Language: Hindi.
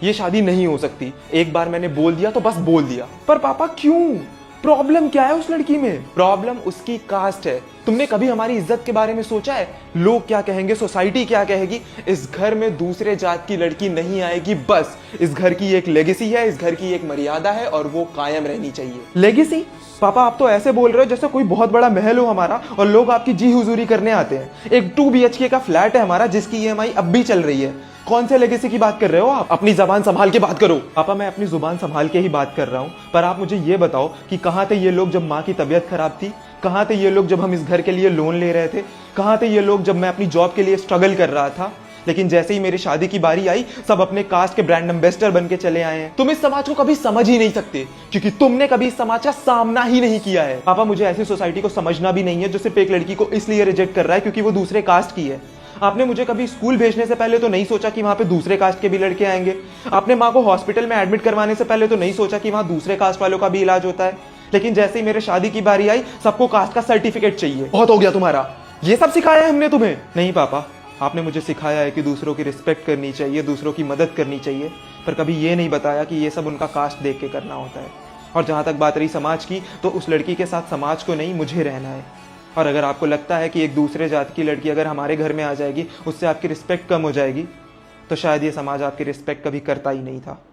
ये शादी नहीं हो सकती। एक बार मैंने बोल दिया तो बस बोल दिया। पर पापा क्यों? प्रॉब्लम क्या है उस लड़की में? प्रॉब्लम उसकी कास्ट है। तुमने कभी हमारी इज्जत के बारे में सोचा है? लोग क्या कहेंगे, सोसाइटी क्या कहेगी? इस घर में दूसरे जात की लड़की नहीं आएगी। बस इस घर की एक लेगेसी है, इस घर की एक मर्यादा है और वो कायम रहनी चाहिए। लेगेसी? पापा आप तो ऐसे बोल रहे हो जैसे कोई बहुत बड़ा महल हो हमारा और लोग आपकी जी हुजूरी करने आते हैं। एक 2 BHK का फ्लैट है हमारा जिसकी EMI अब भी चल रही है। कौन से लेगेसी की बात कर रहे हो आप? अपनी जबान संभाल के बात करो। पापा मैं अपनी जुबान संभाल के ही बात कर रहा हूँ, पर आप मुझे ये बताओ कि कहाँ थे ये लोग जब माँ की तबीयत खराब थी? कहाँ थे ये लोग जब हम इस घर के लिए लोन ले रहे थे? कहाँ थे ये लोग जब मैं अपनी जॉब के लिए स्ट्रगल कर रहा था? लेकिन जैसे ही मेरी शादी की बारी आई, सब अपने कास्ट के ब्रांड एम्बेसडर बन के चले आए हैं। तुम इस समाज को कभी समझ ही नहीं सकते क्योंकि तुमने कभी इस समाज का सामना ही नहीं किया है। पापा मुझे ऐसी सोसाइटी को समझना भी नहीं है जो सिर्फ एक लड़की को इसलिए रिजेक्ट कर रहा है क्योंकि वो दूसरे कास्ट की है। आपने मुझे कभी स्कूल भेजने से पहले तो नहीं सोचा कि वहां पे दूसरे कास्ट के भी लड़के आएंगे। आपने माँ को हॉस्पिटल में एडमिट करवाने से पहले तो नहीं सोचा कि वहां दूसरे कास्ट वालों का भी इलाज होता है। लेकिन जैसे ही मेरे शादी की बारी आई, सबको कास्ट का सर्टिफिकेट चाहिए। बहुत हो गया तुम्हारा। ये सब सिखाया है हमने तुम्हें? नहीं पापा, आपने मुझे सिखाया है कि दूसरों की रिस्पेक्ट करनी चाहिए, दूसरों की मदद करनी चाहिए, पर कभी ये नहीं बताया कि ये सब उनका कास्ट देख के करना होता है। और जहाँ तक बात रही समाज की, तो उस लड़की के साथ समाज को नहीं, मुझे रहना है। और अगर आपको लगता है कि एक दूसरे जात की लड़की अगर हमारे घर में आ जाएगी उससे आपकी रिस्पेक्ट कम हो जाएगी, तो शायद ये समाज आपकी रिस्पेक्ट कभी करता ही नहीं था।